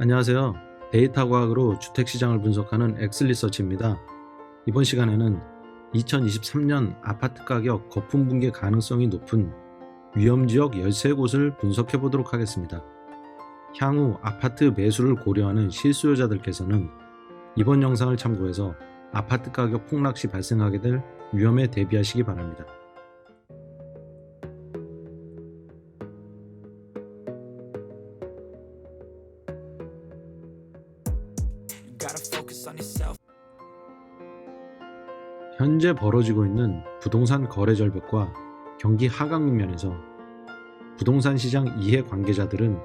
안녕하세요. 데이터 과학으로 주택시장을 분석하는 엑슬리서치입니다. 이번 시간에는 2023년 아파트 가격 거품 붕괴 가능성이 높은 위험지역 13곳을 분석해 보도록 하겠습니다. 향후 아파트 매수를 고려하는 실수요자들께서는 이번 영상을 참고해서 아파트 가격 폭락 시 발생하게 될 위험에 대비하시기 바랍니다. 현재 벌어지고 있는 부동산 거래 절벽과 경기 하강 국면에서 부동산 시장 이해 관계자들은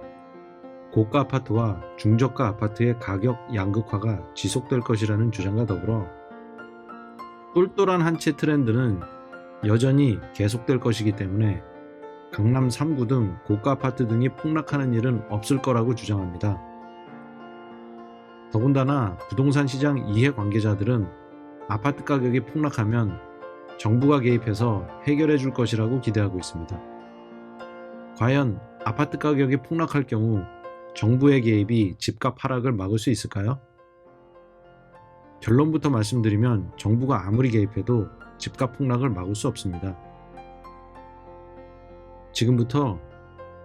고가 아파트와 중저가 아파트의 가격 양극화가 지속될 것이라는 주장과 더불어 똘똘한 한 채 트렌드는 여전히 계속될 것이기 때문에 강남 3구 등 고가 아파트 등이 폭락하는 일은 없을 거라고 주장합니다. 더군다나 부동산 시장 이해 관계자들은 아파트 가격이 폭락하면 정부가 개입해서 해결해 줄 것이라고 기대하고 있습니다. 과연 아파트 가격이 폭락할 경우 정부의 개입이 집값 하락을 막을 수 있을까요? 결론부터 말씀드리면 정부가 아무리 개입해도 집값 폭락을 막을 수 없습니다. 지금부터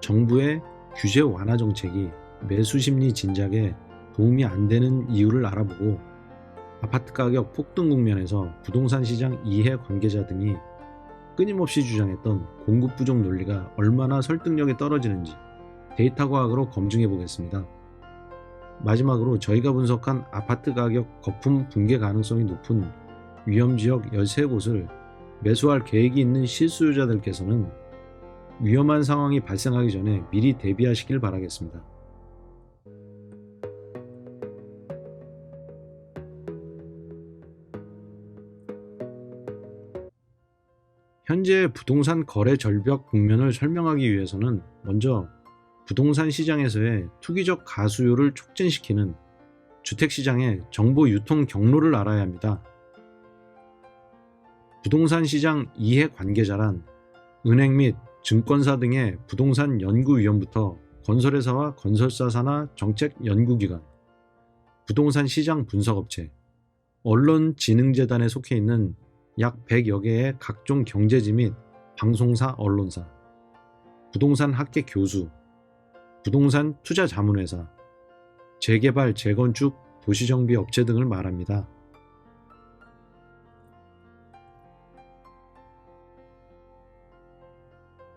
정부의 규제 완화 정책이 매수 심리 진작에 도움이 안 되는 이유를 알아보고 아파트 가격 폭등 국면에서 부동산 시장 이해 관계자 등이 끊임없이 주장했던 공급 부족 논리가 얼마나 설득력이 떨어지는지 데이터 과학으로 검증해 보겠습니다. 마지막으로 저희가 분석한 아파트 가격 거품 붕괴 가능성이 높은 위험지역 13곳을 매수할 계획이 있는 실수요자들께서는 위험한 상황이 발생하기 전에 미리 대비하시길 바라겠습니다. 현재 부동산 거래 절벽 국면을 설명하기 위해서는 먼저 부동산 시장에서의 투기적 가수요를 촉진시키는 주택시장의 정보 유통 경로를 알아야 합니다. 부동산 시장 이해 관계자란 은행 및 증권사 등의 부동산 연구위원부터 건설회사와 건설사 산하 정책 연구기관, 부동산 시장 분석업체, 언론진흥재단에 속해 있는 약 100여 개의 각종 경제지 및 방송사, 언론사, 부동산 학계 교수, 부동산 투자 자문회사, 재개발, 재건축, 도시정비 업체 등을 말합니다.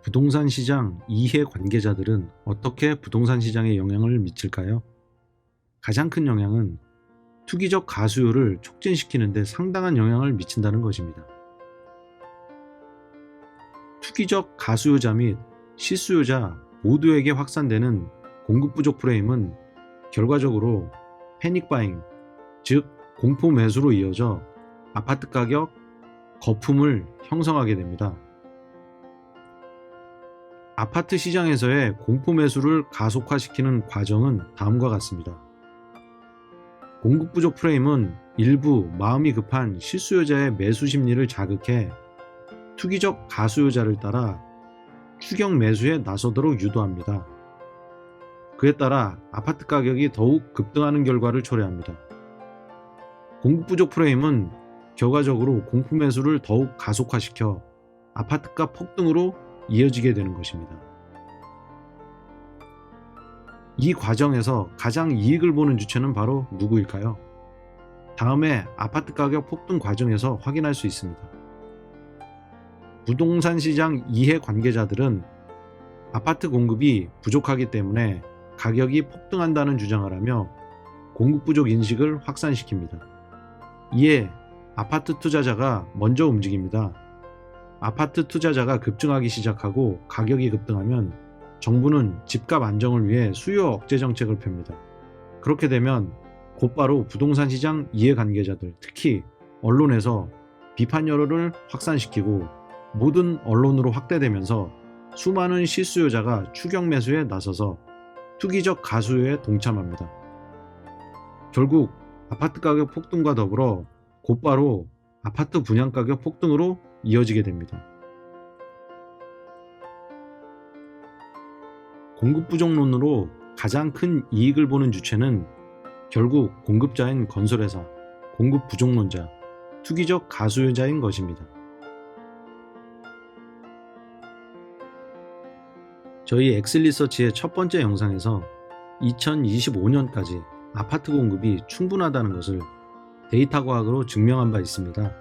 부동산 시장 이해 관계자들은 어떻게 부동산 시장에 영향을 미칠까요? 가장 큰 영향은 투기적 가수요를 촉진시키는 데 상당한 영향을 미친다는 것입니다. 투기적 가수요자 및 실수요자 모두에게 확산되는 공급 부족 프레임은 결과적으로 패닉 바잉, 즉 공포 매수로 이어져 아파트 가격 거품을 형성하게 됩니다. 아파트 시장에서의 공포 매수를 가속화시키는 과정은 다음과 같습니다. 공급 부족 프레임은 일부 마음이 급한 실수요자의 매수 심리를 자극해 투기적 가수요자를 따라 추격 매수에 나서도록 유도합니다. 그에 따라 아파트 가격이 더욱 급등하는 결과를 초래합니다. 공급 부족 프레임은 결과적으로 공포 매수를 더욱 가속화시켜 아파트가 폭등으로 이어지게 되는 것입니다. 이 과정에서 가장 이익을 보는 주체는 바로 누구일까요? 다음에 아파트 가격 폭등 과정에서 확인할 수 있습니다. 부동산 시장 이해 관계자들은 아파트 공급이 부족하기 때문에 가격이 폭등한다는 주장을 하며 공급 부족 인식을 확산시킵니다. 이에 아파트 투자자가 먼저 움직입니다. 아파트 투자자가 급증하기 시작하고 가격이 급등하면 정부는 집값 안정을 위해 수요 억제 정책을 펴니다. 그렇게 되면 곧바로 부동산 시장 이해 관계자들, 특히 언론에서 비판 여론을 확산시키고 모든 언론으로 확대되면서 수많은 실수요자가 추격 매수에 나서서 투기적 가수요에 동참합니다. 결국 아파트 가격 폭등과 더불어 곧바로 아파트 분양가격 폭등으로 이어지게 됩니다. 공급 부족론으로 가장 큰 이익을 보는 주체는 결국 공급자인 건설회사, 공급 부족론자, 투기적 가수요자인 것입니다. 저희 엑슬리서치의 첫 번째 영상에서 2025년까지 아파트 공급이 충분하다는 것을 데이터 과학으로 증명한 바 있습니다.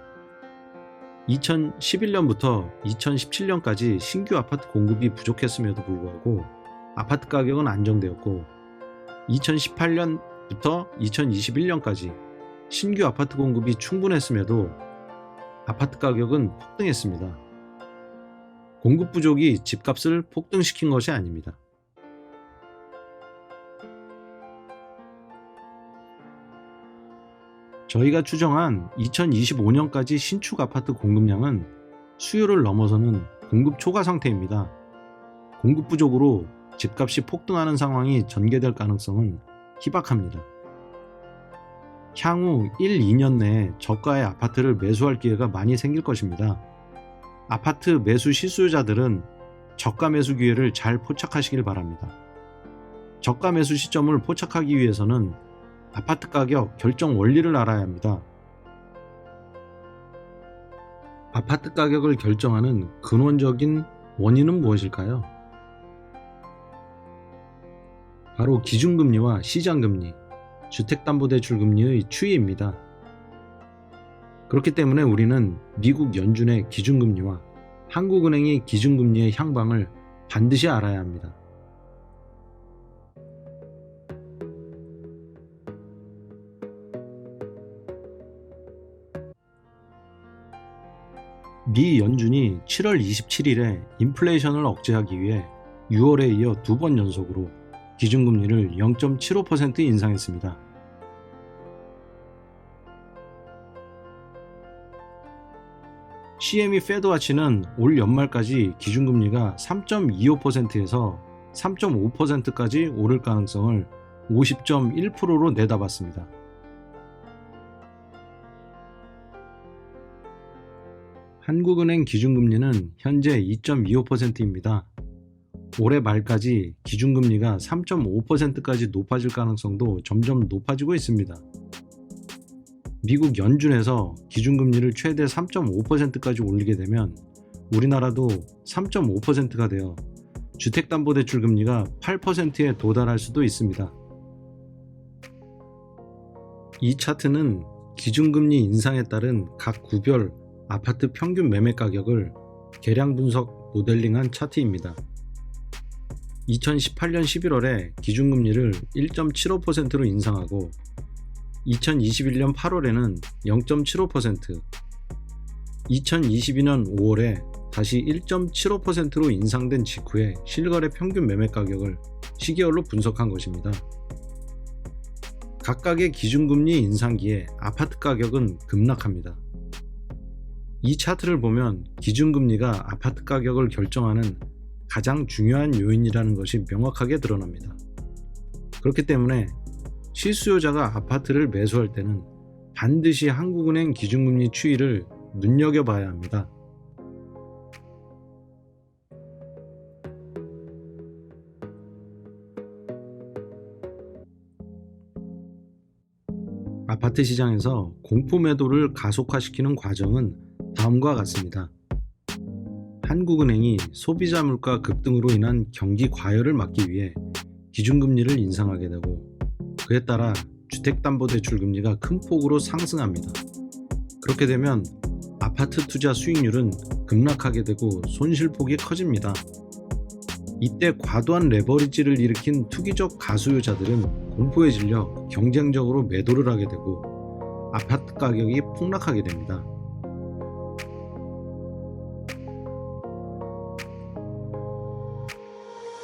2011년부터 2017년까지 신규 아파트 공급이 부족했음에도 불구하고 아파트 가격은 안정되었고, 2018년부터 2021년까지 신규 아파트 공급이 충분했음에도 아파트 가격은 폭등했습니다. 공급 부족이 집값을 폭등시킨 것이 아닙니다. 저희가 추정한 2025년까지 신축 아파트 공급량은 수요를 넘어서는 공급 초과 상태입니다. 공급 부족으로 집값이 폭등하는 상황이 전개될 가능성은 희박합니다. 향후 1, 2년 내에 저가의 아파트를 매수할 기회가 많이 생길 것입니다. 아파트 매수 시수요자들은 저가 매수 기회를 잘 포착하시길 바랍니다. 저가 매수 시점을 포착하기 위해서는 아파트 가격 결정 원리를 알아야 합니다. 아파트 가격을 결정하는 근원적인 원인은 무엇일까요? 바로 기준금리와 시장금리, 주택담보대출금리의 추이입니다. 그렇기 때문에 우리는 미국 연준의 기준금리와 한국은행의 기준금리의 향방을 반드시 알아야 합니다. 미 연준이 7월 27일에 인플레이션을 억제하기 위해 6월에 이어 2번 연속으로 기준금리를 0.75% 인상했습니다. CME 페드와치는 올 연말까지 기준금리가 3.25%에서 3.5%까지 오를 가능성을 50.1%로 내다봤습니다. 한국은행 기준금리는 현재 2.25%입니다. 올해 말까지 기준금리가 3.5%까지 높아질 가능성도 점점 높아지고 있습니다. 미국 연준에서 기준금리를 최대 3.5%까지 올리게 되면 우리나라도 3.5%가 되어 주택담보대출 금리가 8%에 도달할 수도 있습니다. 이 차트는 기준금리 인상에 따른 각 구별 아파트 평균 매매 가격을 계량 분석 모델링한 차트입니다. 2018년 11월에 기준금리를 1.75%로 인상하고 2021년 8월에는 0.75%, 2022년 5월에 다시 1.75%로 인상된 직후에 실거래 평균 매매 가격을 시계열로 분석한 것입니다. 각각의 기준금리 인상기에 아파트 가격은 급락합니다. 이 차트를 보면 기준금리가 아파트 가격을 결정하는 가장 중요한 요인이라는 것이 명확하게 드러납니다. 그렇기 때문에 실수요자가 아파트를 매수할 때는 반드시 한국은행 기준금리 추이를 눈여겨봐야 합니다. 아파트 시장에서 공포 매도를 가속화시키는 과정은 다음과 같습니다. 한국은행이 소비자 물가 급등으로 인한 경기 과열을 막기 위해 기준금리를 인상하게 되고, 그에 따라 주택담보대출 금리가 큰 폭으로 상승합니다. 그렇게 되면 아파트 투자 수익률은 급락하게 되고 손실폭이 커집니다. 이때 과도한 레버리지를 일으킨 투기적 가수요자들은 공포에 질려 경쟁적으로 매도를 하게 되고 아파트 가격이 폭락하게 됩니다.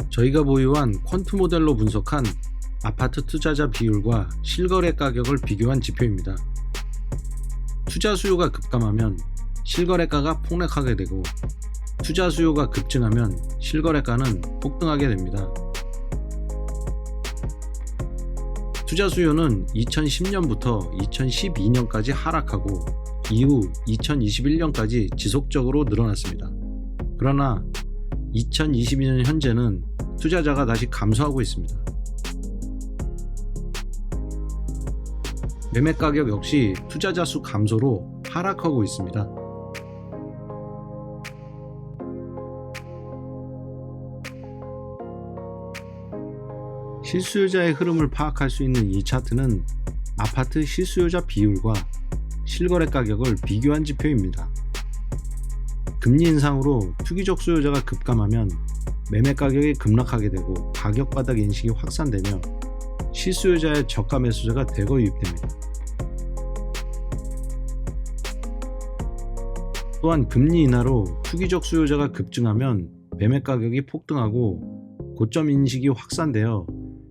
저희가 보유한 퀀트 모델로 분석한 아파트 투자자 비율과 실거래 가격을 비교한 지표입니다. 투자 수요가 급감하면 실거래가가 폭락하게 되고, 투자 수요가 급증하면 실거래가는 폭등하게 됩니다. 투자 수요는 2010년부터 2012년까지 하락하고 이후 2021년까지 지속적으로 늘어났습니다. 그러나 2022년 현재는 투자자가 다시 감소하고 있습니다. 매매 가격 역시 투자자 수 감소로 하락하고 있습니다. 실수요자의 흐름을 파악할 수 있는 이 차트는 아파트 실수요자 비율과 실거래 가격을 비교한 지표입니다. 금리 인상으로 투기적 수요자가 급감하면 매매 가격이 급락하게 되고 가격 바닥 인식이 확산되며 실수요자의 저가 매수자가 대거 유입됩니다. 또한 금리 인하로 투기적 수요자가 급증하면 매매 가격이 폭등하고 고점 인식이 확산되어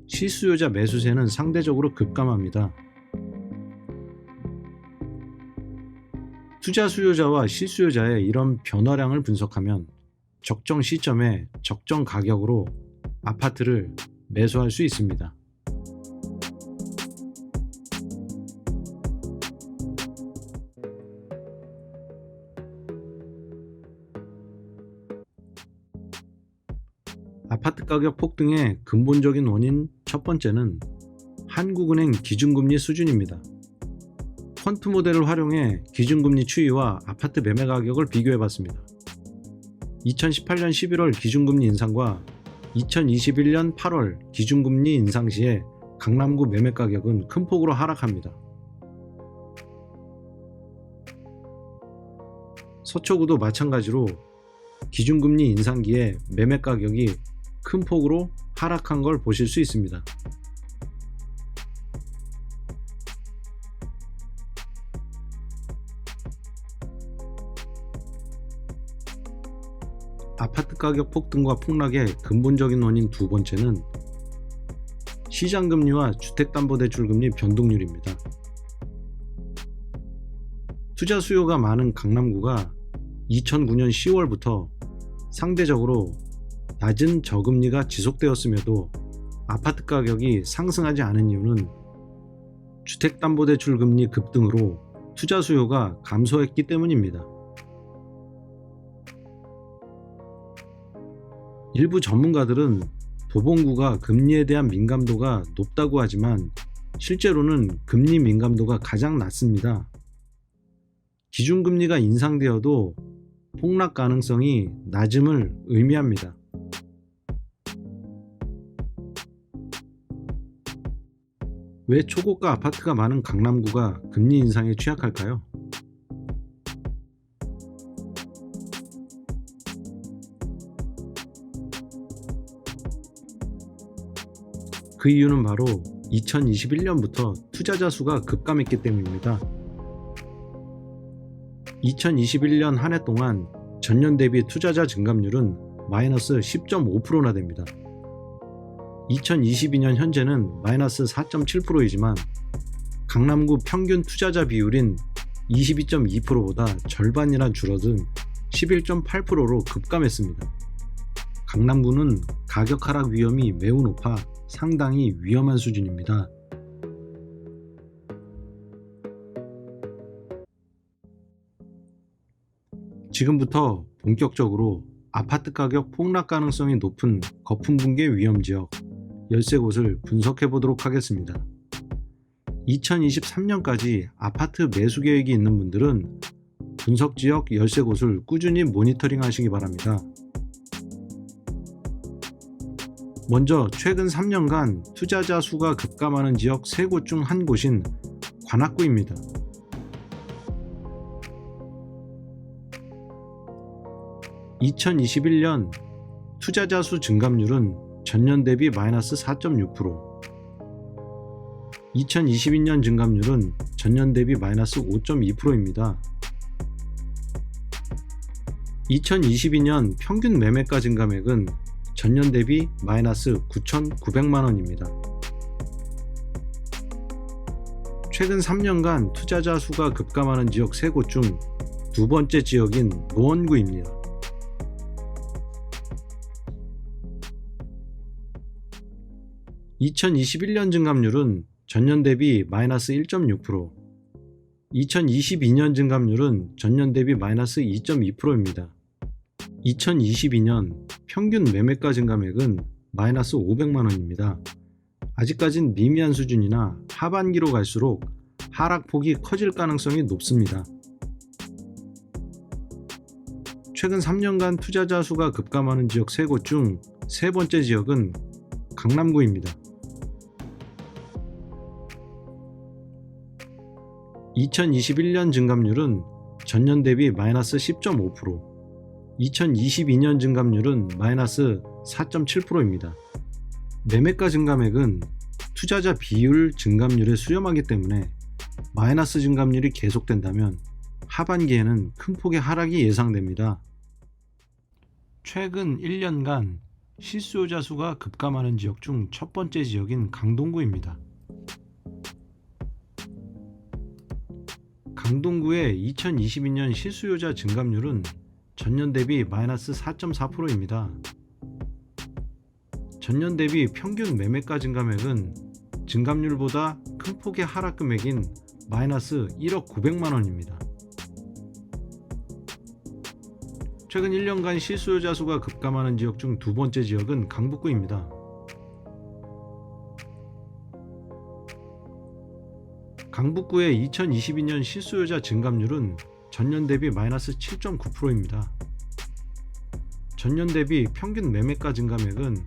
실수요자 매수세는 상대적으로 급감합니다. 투자 수요자와 실수요자의 이런 변화량을 분석하면 적정 시점에 적정 가격으로 아파트를 매수할 수 있습니다. 아파트 가격 폭등의 근본적인 원인 첫 번째는 한국은행 기준금리 수준입니다. 퀀트 모델을 활용해 기준금리 추이와 아파트 매매 가격을 비교해봤습니다. 2018년 11월 기준금리 인상과 2021년 8월 기준금리 인상 시에 강남구 매매 가격은 큰 폭으로 하락합니다. 서초구도 마찬가지로 기준금리 인상기에 매매 가격이 큰 폭으로 하락한 걸 보실 수 있습니다. 아파트 가격 폭등과 폭락의 근본적인 원인 두 번째는 시장금리와 주택담보대출금리 변동률입니다. 투자 수요가 많은 강남구가 2009년 10월부터 상대적으로 낮은 저금리가 지속되었음에도 아파트 가격이 상승하지 않은 이유는 주택담보대출 금리 급등으로 투자 수요가 감소했기 때문입니다. 일부 전문가들은 도봉구가 금리에 대한 민감도가 높다고 하지만 실제로는 금리 민감도가 가장 낮습니다. 기준금리가 인상되어도 폭락 가능성이 낮음을 의미합니다. 왜 초고가 아파트가 많은 강남구가 금리 인상에 취약할까요? 그 이유는 바로 2021년부터 투자자 수가 급감했기 때문입니다. 2021년 한 해 동안 전년 대비 투자자 증감률은 마이너스 10.5%나 됩니다. 2022년 현재는 마이너스 4.7%이지만 강남구 평균 투자자 비율인 22.2%보다 절반이나 줄어든 11.8%로 급감했습니다. 강남구는 가격 하락 위험이 매우 높아 상당히 위험한 수준입니다. 지금부터 본격적으로 아파트 가격 폭락 가능성이 높은 거품 붕괴 위험 지역 13곳을 분석해 보도록 하겠습니다. 2023년까지 아파트 매수 계획이 있는 분들은 분석 지역 13곳을 꾸준히 모니터링 하시기 바랍니다. 먼저 최근 3년간 투자자 수가 급감하는 지역 3곳 중 한 곳인 관악구입니다. (2021년) 투자자 수 증감률은 전년 대비 마이너스 4.6%, 2022년 증감률은 전년 대비 마이너스 5.2%입니다. 2022년 평균 매매가 증감액은 전년 대비 마이너스 9,900만원입니다. 최근 3년간 투자자 수가 급감하는 지역 3곳 중 두 번째 지역인 노원구입니다. 2021년 증감률은 전년 대비 마이너스 1.6%, 2022년 증감률은 전년 대비 마이너스 2.2%입니다. 2022년 평균 매매가 증감액은 마이너스 500만원입니다. 아직까진 미미한 수준이나 하반기로 갈수록 하락폭이 커질 가능성이 높습니다. 최근 3년간 투자자 수가 급감하는 지역 3곳 중 세 번째 지역은 강남구입니다. 2021년 증감률은 전년 대비 마이너스 10.5%, 2022년 증감률은 마이너스 4.7%입니다. 매매가 증감액은 투자자 비율 증감률에 수렴하기 때문에 마이너스 증감률이 계속된다면 하반기에는 큰 폭의 하락이 예상됩니다. 최근 1년간 실수요자 수가 급감하는 지역 중 첫 번째 지역인 강동구입니다. 강동구의 2022년 실수요자 증감률은 전년 대비 마이너스 4.4%입니다. 전년 대비 평균 매매가 증감액은 증감률보다 큰 폭의 하락 금액인 마이너스 1억 900만 원입니다. 최근 1년간 실수요자 수가 급감하는 지역 중 두 번째 지역은 강북구입니다. 강북구의 2022년 실수요자 증감률은 전년 대비 마이너스 7.9%입니다. 전년 대비 평균 매매가 증감액은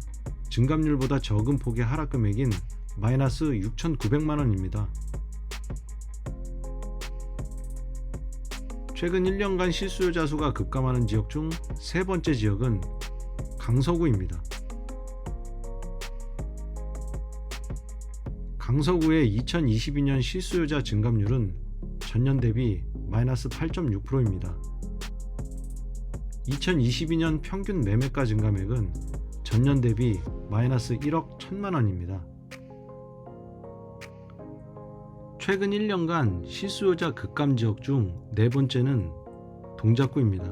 증감률보다 적은 폭의 하락 금액인 마이너스 6,900만 원입니다. 최근 1년간 실수요자 수가 급감하는 지역 중 세 번째 지역은 강서구입니다. 강서구의 2022년 실수요자 증감률은 전년 대비 마이너스 8.6%입니다. 2022년 평균 매매가 증감액은 전년 대비 마이너스 1억 1천만 원입니다. 최근 1년간 실수요자 급감 지역 중 네 번째는 동작구입니다.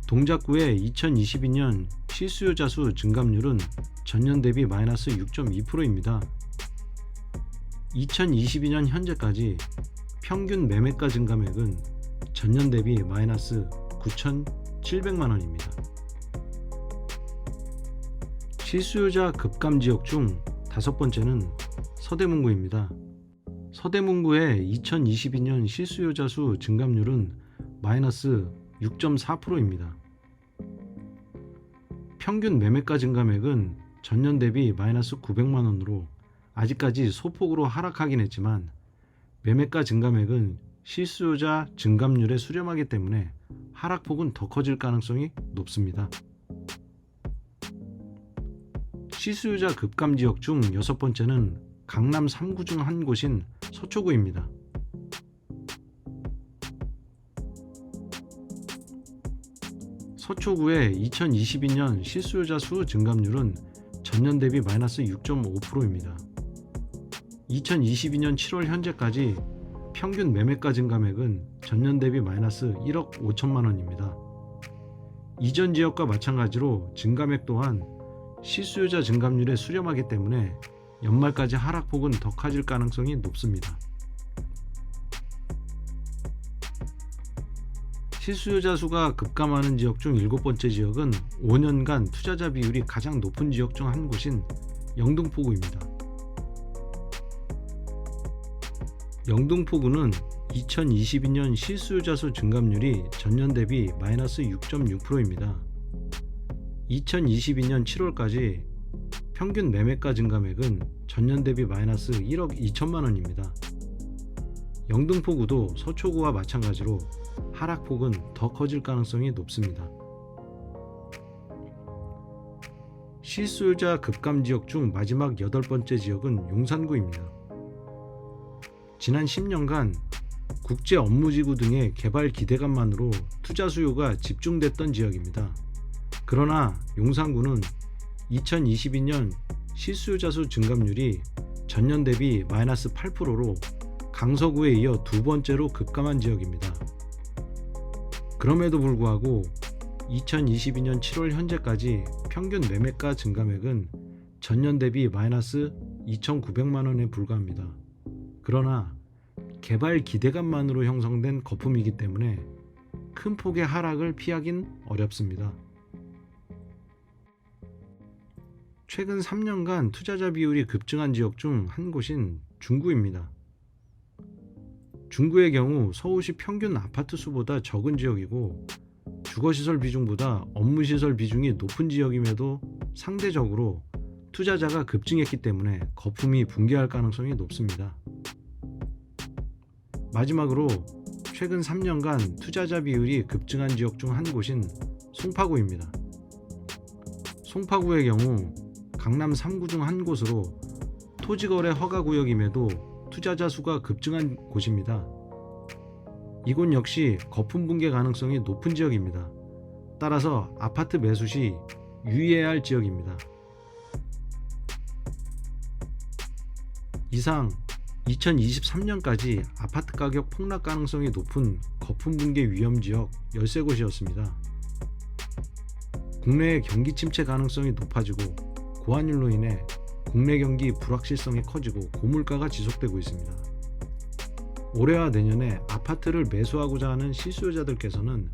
동작구의 2022년 실수요자 수 증감률은 전년 대비 마이너스 6.2%입니다. 2022년 현재까지 평균 매매가 증감액은 전년 대비 마이너스 9,700만 원입니다. 실수요자 급감 지역 중 다섯 번째는 서대문구입니다. 서대문구의 2022년 실수요자 수 증감률은 마이너스 6.4%입니다. 평균 매매가 증감액은 전년 대비 마이너스 900만 원으로 아직까지 소폭으로 하락하긴 했지만 매매가 증감액은 실수요자 증감률에 수렴하기 때문에 하락폭은 더 커질 가능성이 높습니다. 실수요자 급감 지역 중 여섯 번째는 강남 3구 중 한 곳인 서초구입니다. 서초구의 2022년 실수요자 수 증감률은 전년 대비 마이너스 6.5%입니다. 2022년 7월 현재까지 평균 매매가 증감액은 전년 대비 마이너스 1억 5천만 원입니다. 이전 지역과 마찬가지로 증감액 또한 실수요자 증감률에 수렴하기 때문에 연말까지 하락폭은 더 커질 가능성이 높습니다. 실수요자 수가 급감하는 지역 중 일곱 번째 지역은 5년간 투자자 비율이 가장 높은 지역 중 한 곳인 영등포구입니다. 영등포구는 2022년 실수요자 수 증감률이 전년 대비 마이너스 6.6%입니다. 2022년 7월까지 평균 매매가 증감액은 전년 대비 마이너스 1억 2천만 원입니다. 영등포구도 서초구와 마찬가지로 하락폭은 더 커질 가능성이 높습니다. 실수요자 급감 지역 중 마지막 여덟 번째 지역은 용산구입니다. 지난 10년간 국제 업무지구 등의 개발 기대감만으로 투자 수요가 집중됐던 지역입니다. 그러나 용산구는 2022년 실수요자 수 증감률이 전년 대비 마이너스 8%로 강서구에 이어 두 번째로 급감한 지역입니다. 그럼에도 불구하고 2022년 7월 현재까지 평균 매매가 증감액은 전년 대비 마이너스 2,900만 원에 불과합니다. 그러나 개발 기대감만으로 형성된 거품이기 때문에 큰 폭의 하락을 피하긴 어렵습니다. 최근 3년간 투자자 비율이 급증한 지역 중 한 곳인 중구입니다. 중구의 경우 서울시 평균 아파트 수보다 적은 지역이고 주거시설 비중보다 업무시설 비중이 높은 지역임에도 상대적으로 투자자가 급증했기 때문에 거품이 붕괴할 가능성이 높습니다. 마지막으로 최근 3년간 투자자 비율이 급증한 지역 중 한 곳인 송파구입니다. 송파구의 경우 강남 3구 중 한 곳으로 토지거래 허가구역임에도 투자자 수가 급증한 곳입니다. 이곳 역시 거품 붕괴 가능성이 높은 지역입니다. 따라서 아파트 매수 시 유의해야 할 지역입니다. 이상 2023년까지 아파트 가격 폭락 가능성이 높은 거품 붕괴 위험 지역 13곳이었습니다. 국내의 경기 침체 가능성이 높아지고 고환율로 인해 국내 경기 불확실성이 커지고 고물가가 지속되고 있습니다. 올해와 내년에 아파트를 매수하고자 하는 실수요자들께서는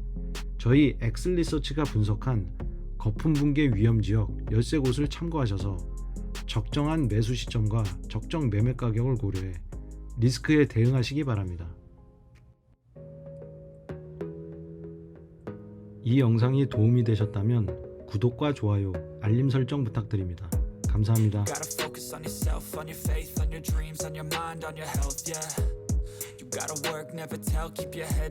저희 엑슬리서치가 분석한 거품 붕괴 위험 지역 13곳을 참고하셔서 적정한 매수 시점과 적정 매매 가격을 고려해 리스크에 대응하시기 바랍니다. 이 영상이 도움이 되셨다면 구독과 좋아요, 알림 설정 부탁드립니다. 감사합니다. Gotta focus on yourself, on your faith, on your dreams, on your mind, on your health, yeah. You gotta work, never tell, keep your head